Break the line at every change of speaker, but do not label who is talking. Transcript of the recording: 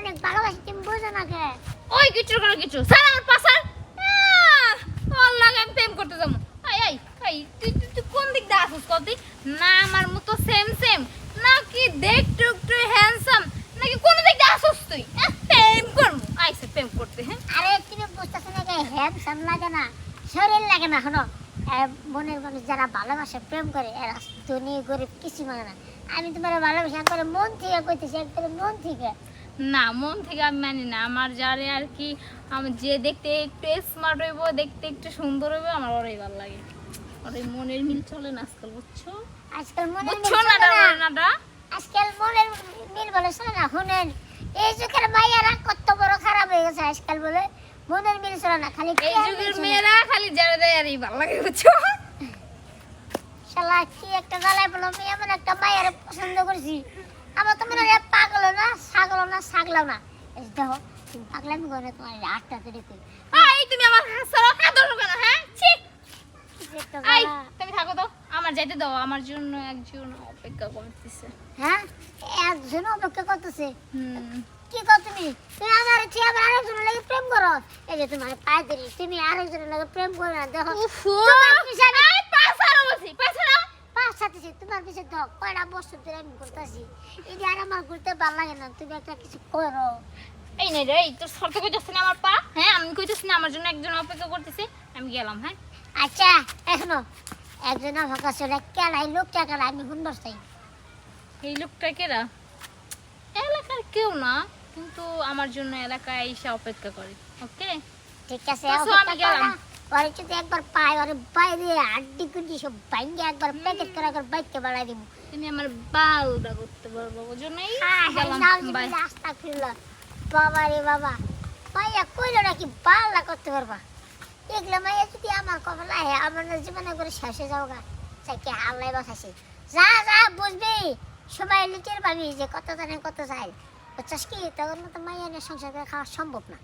অনেক ভালোবাসি, তুমি বুঝো না কে?
ওই কিছু করে কিছু স্যার আমার পাশার আল্লাহ আমি প্রেম করতে যাবো। আই আই আই তুই কোন দিক দিয়ে আসিস কত না আমার মতো সেম সেম নাকি দেখতে একটু হ্যান্ডসাম নাকি কোন দিক দিয়ে আসিস তুই প্রেম করবো আইসে প্রেম করতে। হ্যাঁ
আরে তুমি বুঝতেছো না কে? হ্যান্ডসাম লাগে না, শরীর লাগে না। শোনো, মনের মানুষ যারা ভালোবাসে প্রেম করে এরা ধনী গরিব কিছু মানে না। আমি তোমার ভালোবাসা করে মন থেকে কইতেছি, একবারে মন থেকে।
না মন থেকে আমি মানি না, আমার যারে আর কি আমার যে দেখতে একটু স্মার্ট হইব দেখতে একটু সুন্দর হইব আমার ওরাই ভালো লাগে। ওর এই মনের মিল চলে না আজকাল বুঝছো?
আজকাল মনের মিল
বুঝছো
চলে
না
না।
নাটা?
আজকাল মনের মিল বলে শোনো না, শুনেন এই যুগের মাইয়ারা কত বড় খারাপ হয়ে গেছে। আজকাল বলে মনের মিল চলে না, খালি
এই যুগের মেয়েরা খালি যারা দেয় আর ভালো লাগে বুঝছো?
শালা কি একটা গালায় বলো, আমি এমন একটা মায়ের পছন্দ করছি, আমার তো মনে হয় পাগল না, ছাগল না, ছাগলাও না। এই দেখো তুমি পাগলামি করে তোমার আটটা করে কই
এই তুমি আমার হাসারো হাদর কেন? হ্যাঁ ছি
কি একটা
এই
গালা।
তুমি থাকো তো, আমার যাইতে দাও, আমার জন্য একজন অপেক্ষা করতেছে।
হ্যাঁ, একজন অপেক্ষা করতেছে।
হুম
কি কর তুমি? তুমি আমার চেয়ে আবার আরেকজনের লাগে প্রেম করো। এই যে তোমার পায়ে ধরি, তুমি আরেকজনের লাগে প্রেম করো না। দেখো
উফু
তোমার পিছনে
এই পাছারো বসি পাছারো
পাঁচ সাথে তোমার পিছনে তো কয়টা বছর ধরে আমি ঘুরতেছি, এই আর আমার ঘুরতে ভালো লাগে না। তুমি একটা কিছু করো।
এই নে রে তোর শর্ত কইতাছ না আমার পা? হ্যাঁ আমি কইতাছ না আমার জন্য একজন অপেক্ষা করতেছে, আমি গেলাম। হ্যাঁ
আচ্ছা এখনো একজন ফাঁকা ছিল, কেলাই লোকটা কেলা আমি শুনবার চাই।
এই লোকটা কেরা? এলাকার কেউ না, কিন্তু আমার জন্য এলাকায় এসে অপেক্ষা করে। ওকে
ঠিক আছে,
তো
অপেক্ষা
আমি গেলাম।
করো। ওরে যদি একবার পাই, ওরে বাইরে হাড্ডি কুড্ডি সব ভাঙ্গে একবার প্যাকেট করে একবার বাইকে বাড়াই দিব।
তুমি আমার বালটা করতে পারবো ওই জন্যই
হ্যাঁ হ্যাঁ,
গেলাম।
নাও
বাই।
যদি রাস্তা ফিরল বাবা রে বাবা, মাইয়া কইলো নাকি বাল্লা করতে পারবা? এগুলো মাইয়া যদি আমার কপালে আহে, আমার জীবনে করে শেষে যাও গা, চাইকে আল্লাহ বাঁচাইছে। যা যা বুঝবি, সবাই লিটের পাবি যে কত জানে কত চাই। বুঝছস কি? তখন মতো মাইয়া নিয়ে সংসার করে খাওয়া সম্ভব না।